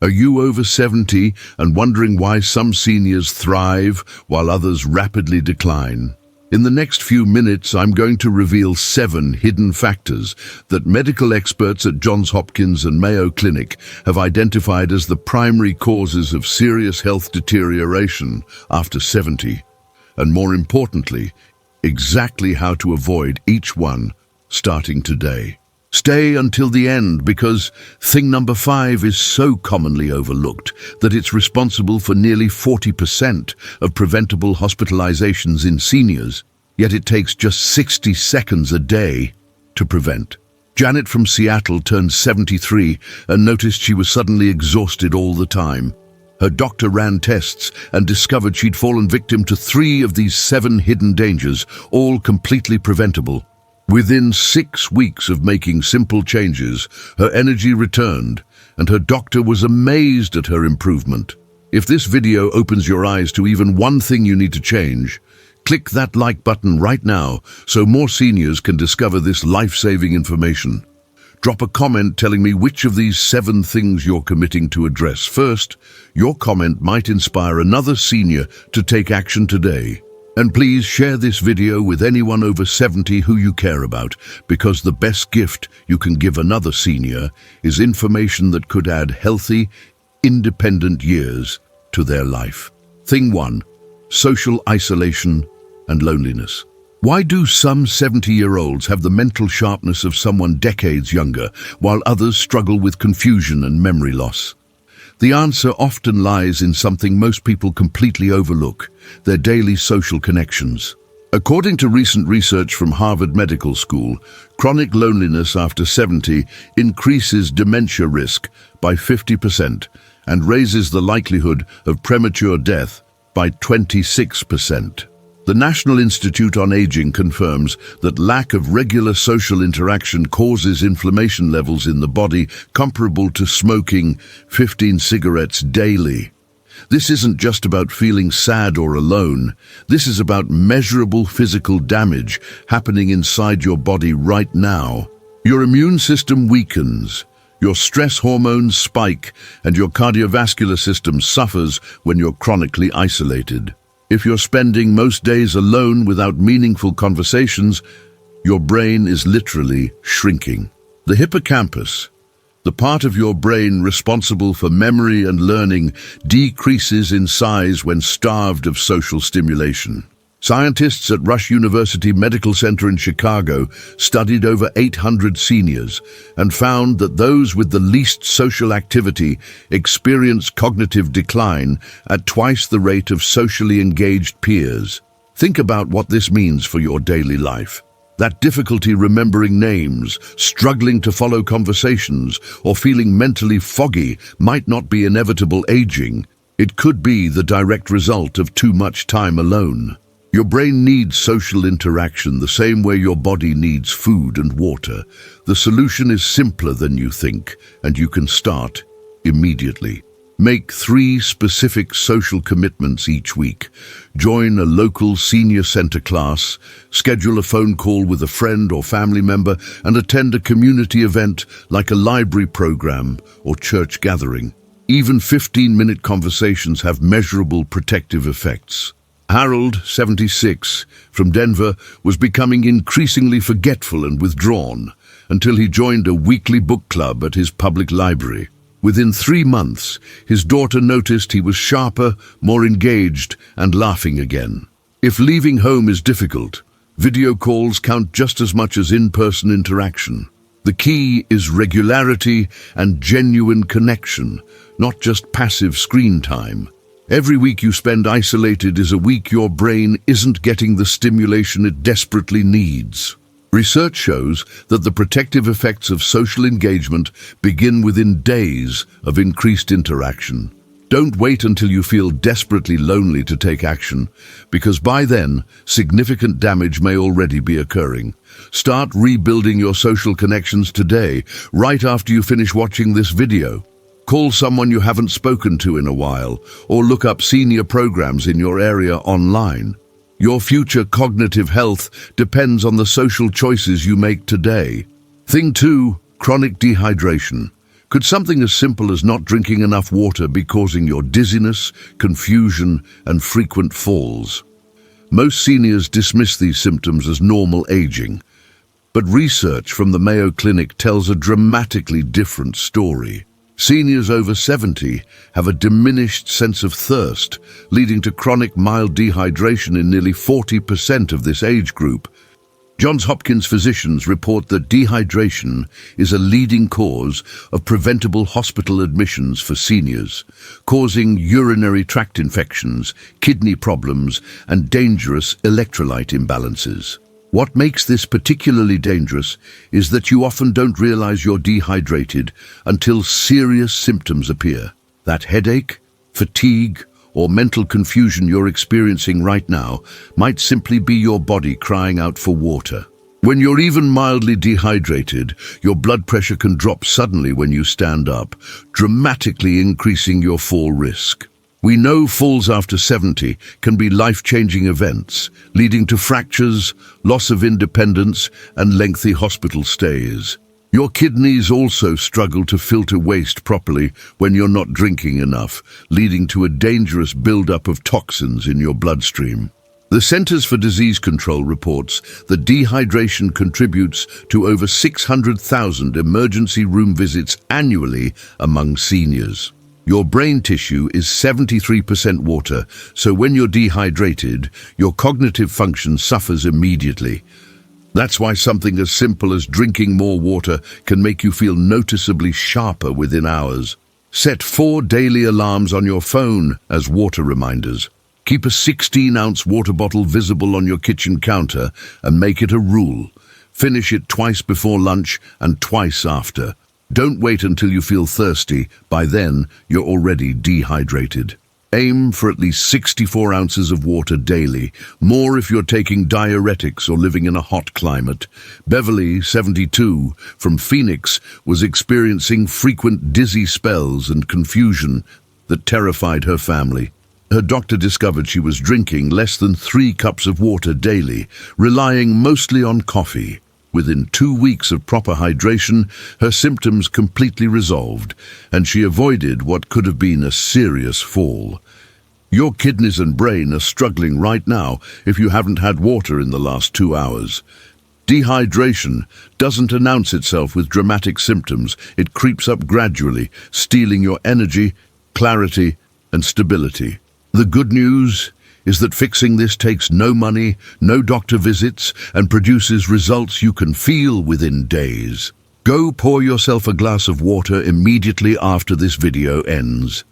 Are you over 70 and wondering why some seniors thrive while others rapidly decline? In the next few minutes, I'm going to reveal 7 hidden factors that medical experts at Johns Hopkins and Mayo Clinic have identified as the primary causes of serious health deterioration after 70. And more importantly, exactly how to avoid each one starting today. Stay until the end because thing number 5 is so commonly overlooked that it's responsible for nearly 40% of preventable hospitalizations in seniors, yet it takes just 60 seconds a day to prevent. Janet from Seattle turned 73 and noticed she was suddenly exhausted all the time. Her doctor ran tests and discovered she'd fallen victim to 3 of these 7 hidden dangers, all completely preventable. Within 6 weeks of making simple changes, her energy returned, and her doctor was amazed at her improvement. If this video opens your eyes to even one thing you need to change, click that like button right now so more seniors can discover this life-saving information. Drop a comment telling me which of these 7 things you're committing to address first. Your comment might inspire another senior to take action today. And please share this video with anyone over 70 who you care about, because the best gift you can give another senior is information that could add healthy, independent years to their life. Thing 1, social isolation and loneliness. Why do some 70-year-olds have the mental sharpness of someone decades younger, while others struggle with confusion and memory loss? The answer often lies in something most people completely overlook: their daily social connections. According to recent research from Harvard Medical School, chronic loneliness after 70 increases dementia risk by 50% and raises the likelihood of premature death by 26%. The National Institute on Aging confirms that lack of regular social interaction causes inflammation levels in the body comparable to smoking 15 cigarettes daily. This isn't just about feeling sad or alone. This is about measurable physical damage happening inside your body right now. Your immune system weakens, your stress hormones spike, and your cardiovascular system suffers when you're chronically isolated. If you're spending most days alone without meaningful conversations, your brain is literally shrinking. The hippocampus, the part of your brain responsible for memory and learning, decreases in size when starved of social stimulation. Scientists at Rush University Medical Center in Chicago studied over 800 seniors and found that those with the least social activity experience cognitive decline at twice the rate of socially engaged peers. Think about what this means for your daily life. That difficulty remembering names, struggling to follow conversations, or feeling mentally foggy might not be inevitable aging. It could be the direct result of too much time alone. Your brain needs social interaction the same way your body needs food and water. The solution is simpler than you think, and you can start immediately. Make 3 specific social commitments each week. Join a local senior center class, schedule a phone call with a friend or family member, and attend a community event like a library program or church gathering. Even 15-minute conversations have measurable protective effects. Harold, 76, from Denver, was becoming increasingly forgetful and withdrawn until he joined a weekly book club at his public library. Within 3 months, his daughter noticed he was sharper, more engaged, and laughing again. If leaving home is difficult, video calls count just as much as in-person interaction. The key is regularity and genuine connection, not just passive screen time. Every week you spend isolated is a week your brain isn't getting the stimulation it desperately needs. Research shows that the protective effects of social engagement begin within days of increased interaction. Don't wait until you feel desperately lonely to take action, because by then, significant damage may already be occurring. Start rebuilding your social connections today, right after you finish watching this video. Call someone you haven't spoken to in a while, or look up senior programs in your area online. Your future cognitive health depends on the social choices you make today. Thing 2, chronic dehydration. Could something as simple as not drinking enough water be causing your dizziness, confusion, and frequent falls? Most seniors dismiss these symptoms as normal aging, but research from the Mayo Clinic tells a dramatically different story. Seniors over 70 have a diminished sense of thirst, leading to chronic mild dehydration in nearly 40% of this age group. Johns Hopkins physicians report that dehydration is a leading cause of preventable hospital admissions for seniors, causing urinary tract infections, kidney problems, and dangerous electrolyte imbalances. What makes this particularly dangerous is that you often don't realize you're dehydrated until serious symptoms appear. That headache, fatigue, or mental confusion you're experiencing right now might simply be your body crying out for water. When you're even mildly dehydrated, your blood pressure can drop suddenly when you stand up, dramatically increasing your fall risk. We know falls after 70 can be life-changing events, leading to fractures, loss of independence, and lengthy hospital stays. Your kidneys also struggle to filter waste properly when you're not drinking enough, leading to a dangerous buildup of toxins in your bloodstream. The Centers for Disease Control reports that dehydration contributes to over 600,000 emergency room visits annually among seniors. Your brain tissue is 73% water, so when you're dehydrated, your cognitive function suffers immediately. That's why something as simple as drinking more water can make you feel noticeably sharper within hours. Set 4 daily alarms on your phone as water reminders. Keep a 16-ounce water bottle visible on your kitchen counter and make it a rule. Finish it twice before lunch and twice after. Don't wait until you feel thirsty. By then, you're already dehydrated. Aim for at least 64 ounces of water daily, more if you're taking diuretics or living in a hot climate. Beverly, 72, from Phoenix, was experiencing frequent dizzy spells and confusion that terrified her family. Her doctor discovered she was drinking less than 3 cups of water daily, relying mostly on coffee. Within 2 weeks of proper hydration, her symptoms completely resolved, and she avoided what could have been a serious fall. Your kidneys and brain are struggling right now if you haven't had water in the last 2 hours. Dehydration doesn't announce itself with dramatic symptoms. It creeps up gradually, stealing your energy, clarity, and stability. The good news is that fixing this takes no money, no doctor visits, and produces results you can feel within days. Go pour yourself a glass of water immediately after this video ends.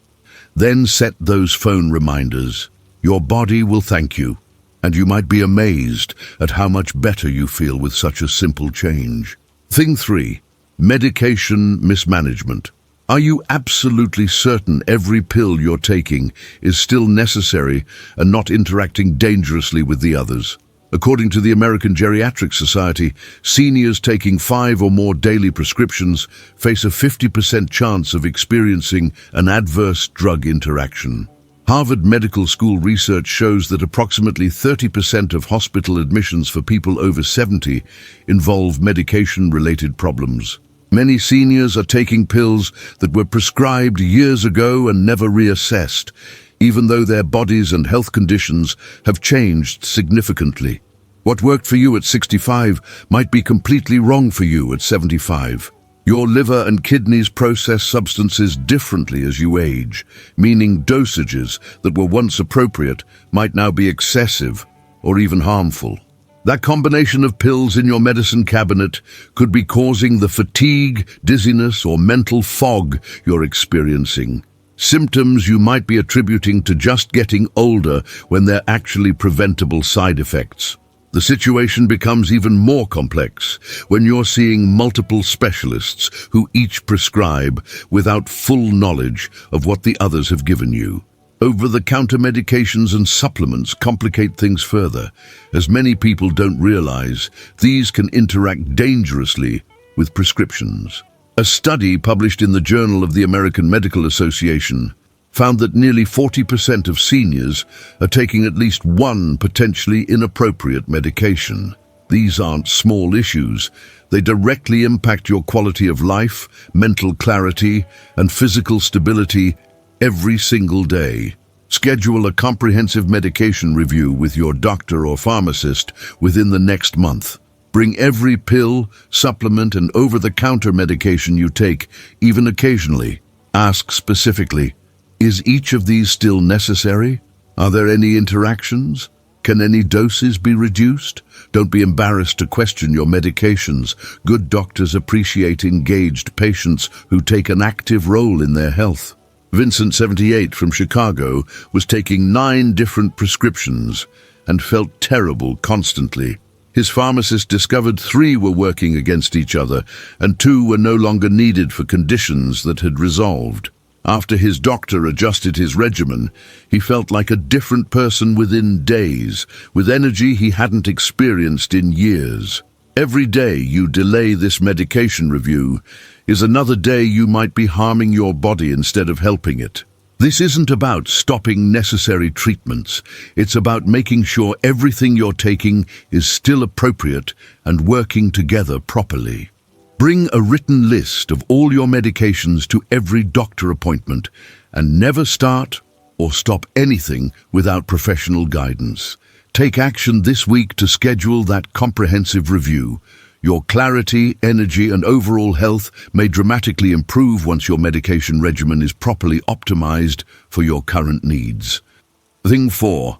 Then set those phone reminders. Your body will thank you, and you might be amazed at how much better you feel with such a simple change. Thing 3. Medication mismanagement. Are you absolutely certain every pill you're taking is still necessary and not interacting dangerously with the others? According to the American Geriatric Society, seniors taking 5 or more daily prescriptions face a 50% chance of experiencing an adverse drug interaction. Harvard Medical School research shows that approximately 30% of hospital admissions for people over 70 involve medication-related problems. Many seniors are taking pills that were prescribed years ago and never reassessed, even though their bodies and health conditions have changed significantly. What worked for you at 65 might be completely wrong for you at 75. Your liver and kidneys process substances differently as you age, meaning dosages that were once appropriate might now be excessive or even harmful. That combination of pills in your medicine cabinet could be causing the fatigue, dizziness, or mental fog you're experiencing. Symptoms you might be attributing to just getting older when they're actually preventable side effects. The situation becomes even more complex when you're seeing multiple specialists who each prescribe without full knowledge of what the others have given you. Over-the-counter medications and supplements complicate things further, as many people don't realize these can interact dangerously with prescriptions. A study published in the Journal of the American Medical Association found that nearly 40% of seniors are taking at least one potentially inappropriate medication. These aren't small issues. They directly impact your quality of life, mental clarity, and physical stability every single day. Schedule a comprehensive medication review with your doctor or pharmacist within the next month. Bring every pill, supplement, and over-the-counter medication you take, even occasionally. Ask specifically, is each of these still necessary? Are there any interactions? Can any doses be reduced? Don't be embarrassed to question your medications. Good doctors appreciate engaged patients who take an active role in their health. Vincent, 78, from Chicago, was taking 9 different prescriptions and felt terrible constantly. His pharmacist discovered 3 were working against each other and 2 were no longer needed for conditions that had resolved. After his doctor adjusted his regimen, he felt like a different person within days, with energy he hadn't experienced in years. Every day you delay this medication review is another day you might be harming your body instead of helping it. This isn't about stopping necessary treatments. It's about making sure everything you're taking is still appropriate and working together properly. Bring a written list of all your medications to every doctor appointment and never start or stop anything without professional guidance. Take action this week to schedule that comprehensive review. Your clarity, energy, and overall health may dramatically improve once your medication regimen is properly optimized for your current needs. Thing 4.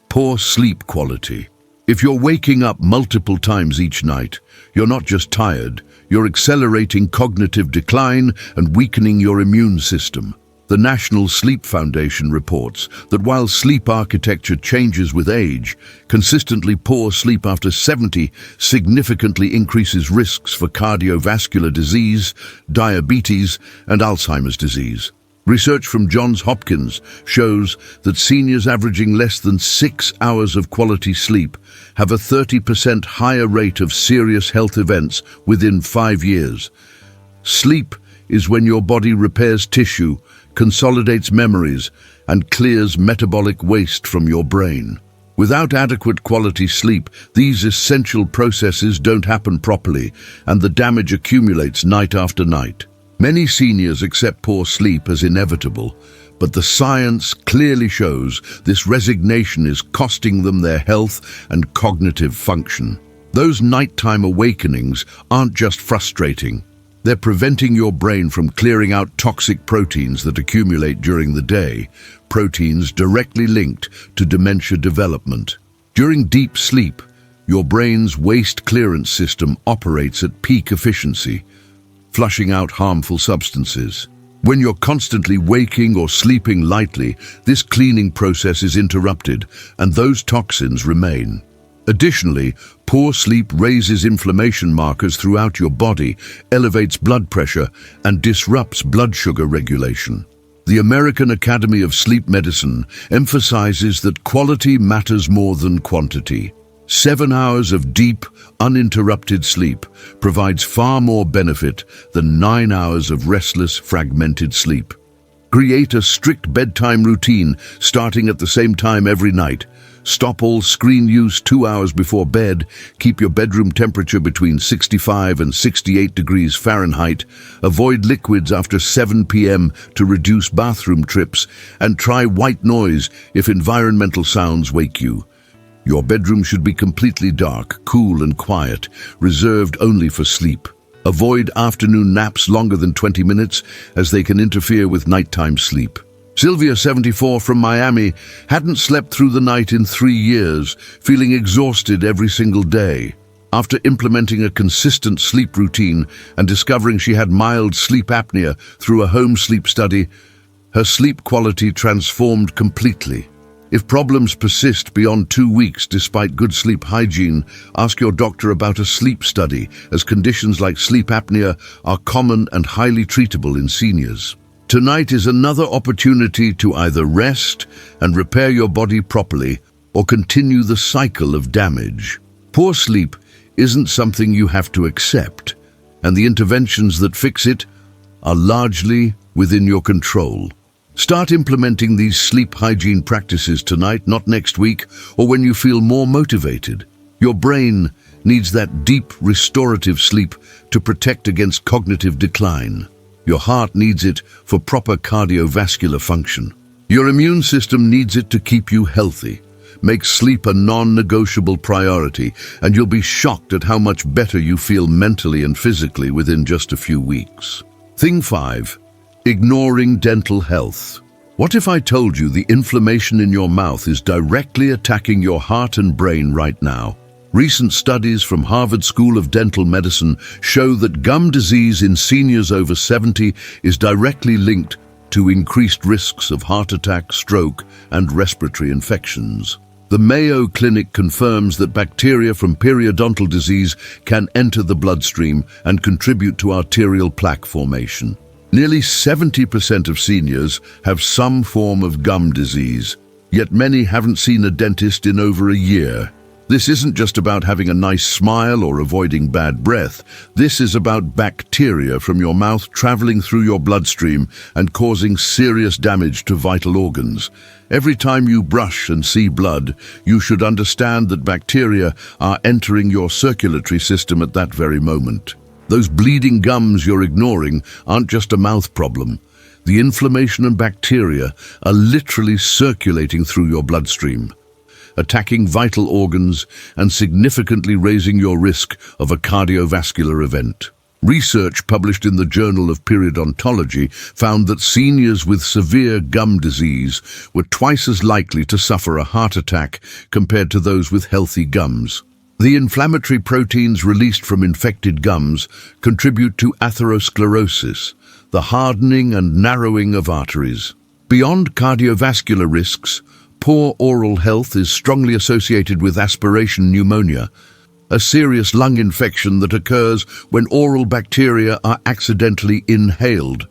Poor sleep quality. If you're waking up multiple times each night, you're not just tired, you're accelerating cognitive decline and weakening your immune system. The National Sleep Foundation reports that while sleep architecture changes with age, consistently poor sleep after 70 significantly increases risks for cardiovascular disease, diabetes, and Alzheimer's disease. Research from Johns Hopkins shows that seniors averaging less than 6 hours of quality sleep have a 30% higher rate of serious health events within 5 years. Sleep is when your body repairs tissue, consolidates memories, and clears metabolic waste from your brain. Without adequate quality sleep, these essential processes don't happen properly, and the damage accumulates night after night. Many seniors accept poor sleep as inevitable, but the science clearly shows this resignation is costing them their health and cognitive function. Those nighttime awakenings aren't just frustrating. They're preventing your brain from clearing out toxic proteins that accumulate during the day, proteins directly linked to dementia development. During deep sleep, your brain's waste clearance system operates at peak efficiency, flushing out harmful substances. When you're constantly waking or sleeping lightly, this cleaning process is interrupted and those toxins remain. Additionally, poor sleep raises inflammation markers throughout your body, elevates blood pressure, and disrupts blood sugar regulation. The American Academy of Sleep Medicine emphasizes that quality matters more than quantity. 7 hours of deep, uninterrupted sleep provides far more benefit than 9 hours of restless, fragmented sleep. Create a strict bedtime routine starting at the same time every night. Stop all screen use 2 hours before bed. Keep your bedroom temperature between 65 and 68 degrees Fahrenheit. Avoid liquids after 7 p.m. to reduce bathroom trips. And try white noise if environmental sounds wake you. Your bedroom should be completely dark, cool and quiet, reserved only for sleep. Avoid afternoon naps longer than 20 minutes as they can interfere with nighttime sleep. Sylvia, 74, from Miami, hadn't slept through the night in 3 years, feeling exhausted every single day. After implementing a consistent sleep routine and discovering she had mild sleep apnea through a home sleep study, her sleep quality transformed completely. If problems persist beyond 2 weeks despite good sleep hygiene, ask your doctor about a sleep study, as conditions like sleep apnea are common and highly treatable in seniors. Tonight is another opportunity to either rest and repair your body properly or continue the cycle of damage. Poor sleep isn't something you have to accept, and the interventions that fix it are largely within your control. Start implementing these sleep hygiene practices tonight, not next week, or when you feel more motivated. Your brain needs that deep, restorative sleep to protect against cognitive decline. Your heart needs it for proper cardiovascular function. Your immune system needs it to keep you healthy. Make sleep a non-negotiable priority, and you'll be shocked at how much better you feel mentally and physically within just a few weeks. Thing 5. Ignoring dental health. What if I told you the inflammation in your mouth is directly attacking your heart and brain right now? Recent studies from Harvard School of Dental Medicine show that gum disease in seniors over 70 is directly linked to increased risks of heart attack, stroke, and respiratory infections. The Mayo Clinic confirms that bacteria from periodontal disease can enter the bloodstream and contribute to arterial plaque formation. Nearly 70% of seniors have some form of gum disease, yet many haven't seen a dentist in over a year. This isn't just about having a nice smile or avoiding bad breath. This is about bacteria from your mouth traveling through your bloodstream and causing serious damage to vital organs. Every time you brush and see blood, you should understand that bacteria are entering your circulatory system at that very moment. Those bleeding gums you're ignoring aren't just a mouth problem. The inflammation and bacteria are literally circulating through your bloodstream, attacking vital organs and significantly raising your risk of a cardiovascular event. Research published in the Journal of Periodontology found that seniors with severe gum disease were twice as likely to suffer a heart attack compared to those with healthy gums. The inflammatory proteins released from infected gums contribute to atherosclerosis, the hardening and narrowing of arteries. Beyond cardiovascular risks, poor oral health is strongly associated with aspiration pneumonia, a serious lung infection that occurs when oral bacteria are accidentally inhaled.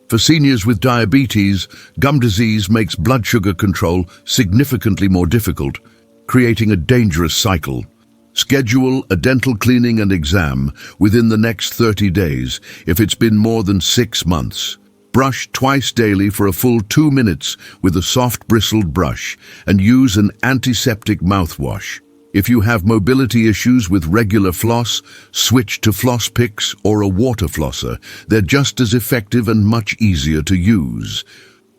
For seniors with diabetes, gum disease makes blood sugar control significantly more difficult, creating a dangerous cycle. Schedule a dental cleaning and exam within the next 30 days if it's been more than 6 months. Brush twice daily for a full 2 minutes with a soft bristled brush and use an antiseptic mouthwash. If you have mobility issues with regular floss, switch to floss picks or a water flosser. They're just as effective and much easier to use.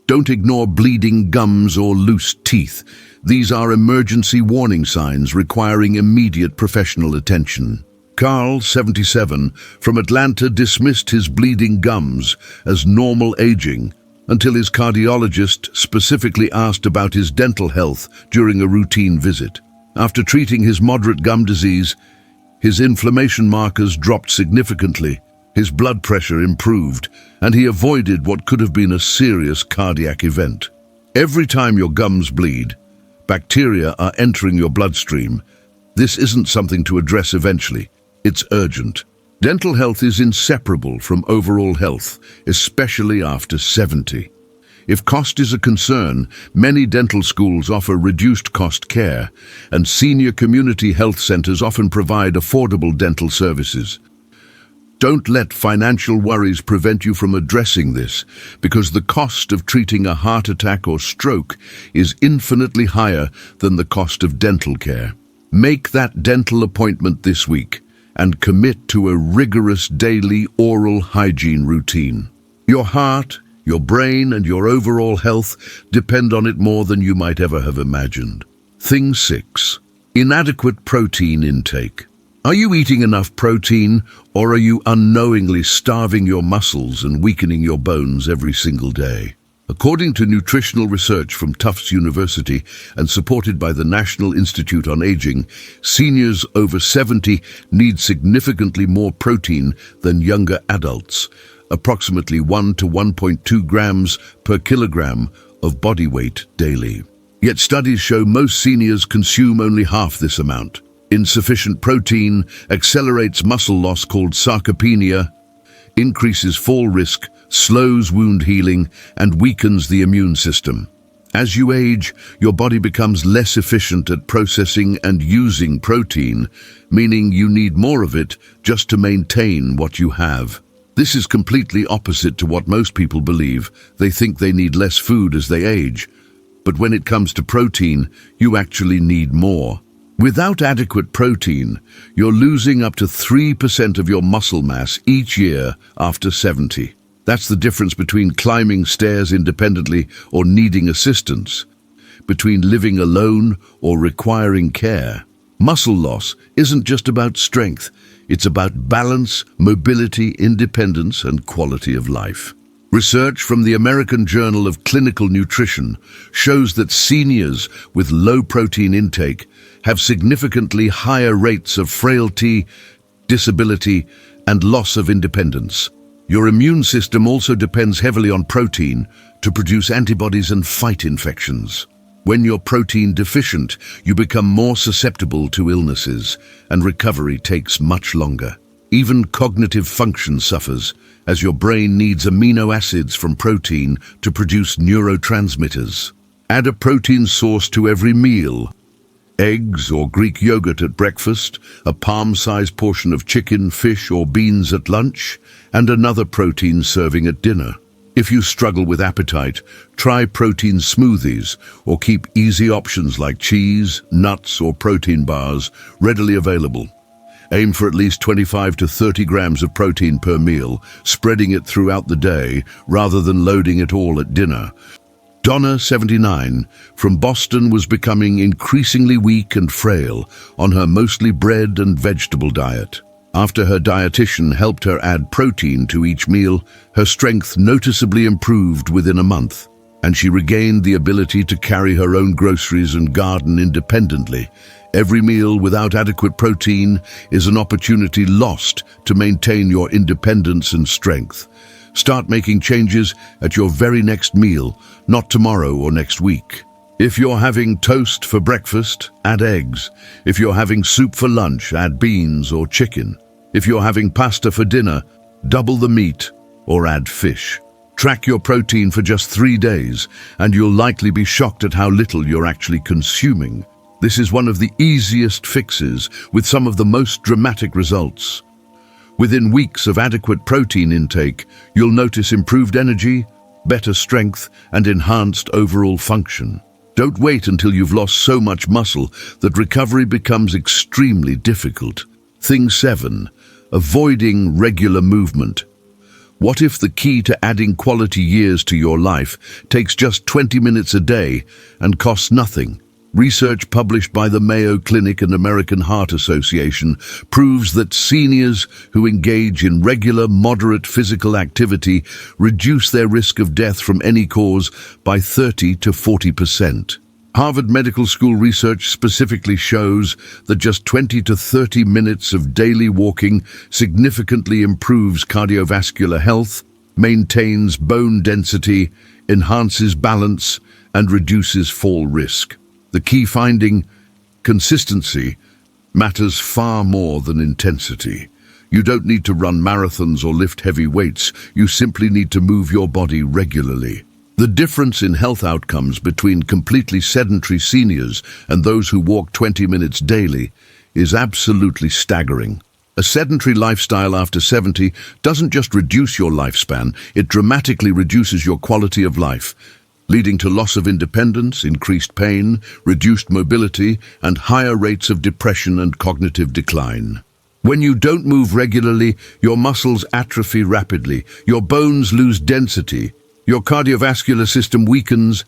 Don't ignore bleeding gums or loose teeth. These are emergency warning signs requiring immediate professional attention. Carl, 77, from Atlanta dismissed his bleeding gums as normal aging until his cardiologist specifically asked about his dental health during a routine visit. After treating his moderate gum disease, his inflammation markers dropped significantly, his blood pressure improved, and he avoided what could have been a serious cardiac event. Every time your gums bleed, bacteria are entering your bloodstream. This isn't something to address eventually. It's urgent. Dental health is inseparable from overall health, especially after 70. If cost is a concern, many dental schools offer reduced-cost care, and senior community health centers often provide affordable dental services. Don't let financial worries prevent you from addressing this, because the cost of treating a heart attack or stroke is infinitely higher than the cost of dental care. Make that dental appointment this week and commit to a rigorous daily oral hygiene routine. Your heart, your brain, and your overall health depend on it more than you might ever have imagined. Thing 6. Inadequate protein intake. Are you eating enough protein, or are you unknowingly starving your muscles and weakening your bones every single day? According to nutritional research from Tufts University and supported by the National Institute on Aging, seniors over 70 need significantly more protein than younger adults, approximately 1 to 1.2 grams per kilogram of body weight daily. Yet studies show most seniors consume only half this amount. Insufficient protein accelerates muscle loss called sarcopenia, increases fall risk, slows wound healing, and weakens the immune system. As you age, your body becomes less efficient at processing and using protein, meaning you need more of it just to maintain what you have. This is completely opposite to what most people believe. They think they need less food as they age. But when it comes to protein, you actually need more. Without adequate protein, you're losing up to 3% of your muscle mass each year after 70. That's the difference between climbing stairs independently or needing assistance, between living alone or requiring care. Muscle loss isn't just about strength, it's about balance, mobility, independence, and quality of life. Research from the American Journal of Clinical Nutrition shows that seniors with low protein intake have significantly higher rates of frailty, disability, and loss of independence. Your immune system also depends heavily on protein to produce antibodies and fight infections. When you're protein deficient, you become more susceptible to illnesses, and recovery takes much longer. Even cognitive function suffers, as your brain needs amino acids from protein to produce neurotransmitters. Add a protein source to every meal. Eggs or Greek yogurt at breakfast, a palm-sized portion of chicken, fish or beans at lunch, and another protein serving at dinner. If you struggle with appetite, try protein smoothies or keep easy options like cheese, nuts or protein bars readily available. Aim for at least 25 to 30 grams of protein per meal, spreading it throughout the day rather than loading it all at dinner. Donna, 79, from Boston was becoming increasingly weak and frail on her mostly bread and vegetable diet. After her dietitian helped her add protein to each meal, her strength noticeably improved within a month, and she regained the ability to carry her own groceries and garden independently. Every meal without adequate protein is an opportunity lost to maintain your independence and strength. Start making changes at your very next meal, not tomorrow or next week. If you're having toast for breakfast, add eggs. If you're having soup for lunch, add beans or chicken. If you're having pasta for dinner, double the meat or add fish. Track your protein for just 3 days, and you'll likely be shocked at how little you're actually consuming. This is one of the easiest fixes with some of the most dramatic results. Within weeks of adequate protein intake, you'll notice improved energy, better strength, and enhanced overall function. Don't wait until you've lost so much muscle that recovery becomes extremely difficult. Thing 7. Avoiding regular movement. What if the key to adding quality years to your life takes just 20 minutes a day and costs nothing? Research published by the Mayo Clinic and American Heart Association proves that seniors who engage in regular, moderate physical activity reduce their risk of death from any cause by 30 to 40%. Harvard Medical School research specifically shows that just 20 to 30 minutes of daily walking significantly improves cardiovascular health, maintains bone density, enhances balance, and reduces fall risk. The key finding: consistency matters far more than intensity. You don't need to run marathons or lift heavy weights. You simply need to move your body regularly. The difference in health outcomes between completely sedentary seniors and those who walk 20 minutes daily is absolutely staggering. A sedentary lifestyle after 70 doesn't just reduce your lifespan, it dramatically reduces your quality of life, leading to loss of independence, increased pain, reduced mobility, and higher rates of depression and cognitive decline. When you don't move regularly, your muscles atrophy rapidly, your bones lose density, your cardiovascular system weakens,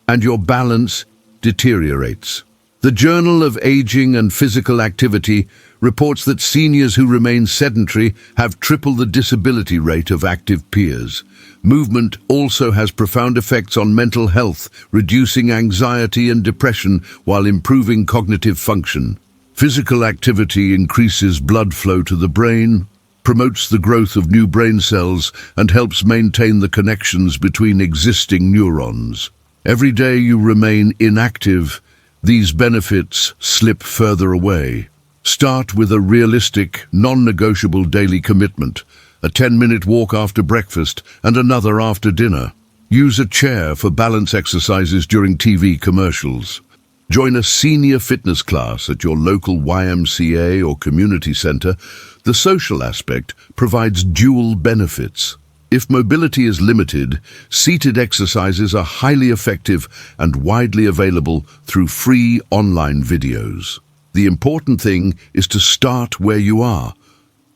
and your balance deteriorates. The Journal of Aging and Physical Activity reports that seniors who remain sedentary have triple the disability rate of active peers. Movement also has profound effects on mental health, reducing anxiety and depression while improving cognitive function. Physical activity increases blood flow to the brain, promotes the growth of new brain cells, and helps maintain the connections between existing neurons. Every day you remain inactive, these benefits slip further away. Start with a realistic, non-negotiable daily commitment. A 10-minute walk after breakfast and another after dinner. Use a chair for balance exercises during TV commercials. Join a senior fitness class at your local YMCA or community center. The social aspect provides dual benefits. If mobility is limited, seated exercises are highly effective and widely available through free online videos. The important thing is to start where you are,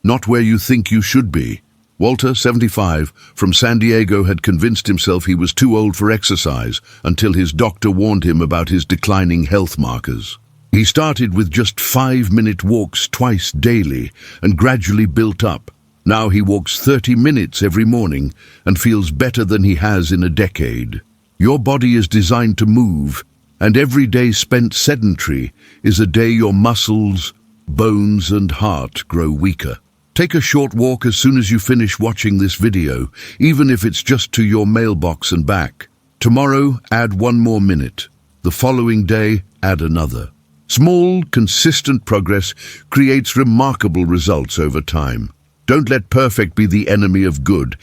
not where you think you should be. Walter, 75, from San Diego had convinced himself he was too old for exercise until his doctor warned him about his declining health markers. He started with just 5-minute walks twice daily and gradually built up. Now he walks 30 minutes every morning and feels better than he has in a decade. Your body is designed to move, and every day spent sedentary is a day your muscles, bones and heart grow weaker. Take a short walk as soon as you finish watching this video, even if it's just to your mailbox and back. Tomorrow, add 1 more minute. The following day, add another. Small, consistent progress creates remarkable results over time. Don't let perfect be the enemy of good.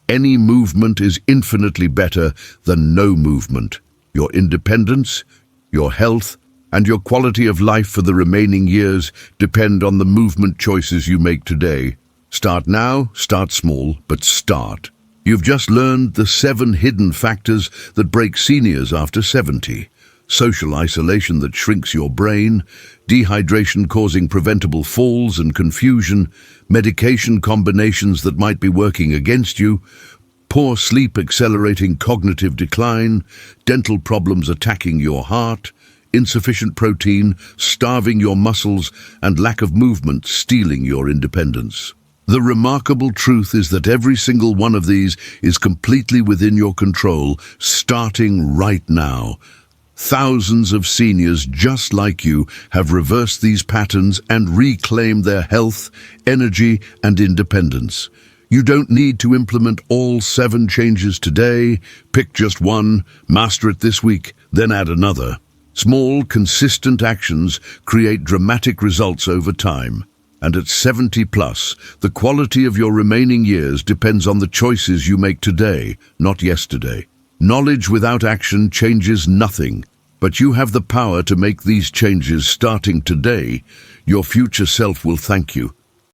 Any movement is infinitely better than no movement. Your independence, your health, and your quality of life for the remaining years depend on the movement choices you make today. Start now, start small, but start. You've just learned the 7 hidden factors that break seniors after 70. Social isolation that shrinks your brain, dehydration causing preventable falls and confusion, medication combinations that might be working against you, poor sleep accelerating cognitive decline, dental problems attacking your heart, insufficient protein starving your muscles, and lack of movement stealing your independence. The remarkable truth is that every single one of these is completely within your control, starting right now. Thousands of seniors just like you have reversed these patterns and reclaimed their health, energy, and independence. You don't need to implement all 7 changes today. Pick just one, master it this week, then add another. Small, consistent actions create dramatic results over time. And at 70 plus, the quality of your remaining years depends on the choices you make today, not yesterday. Knowledge without action changes nothing, but you have the power to make these changes starting today. Your future self will thank you.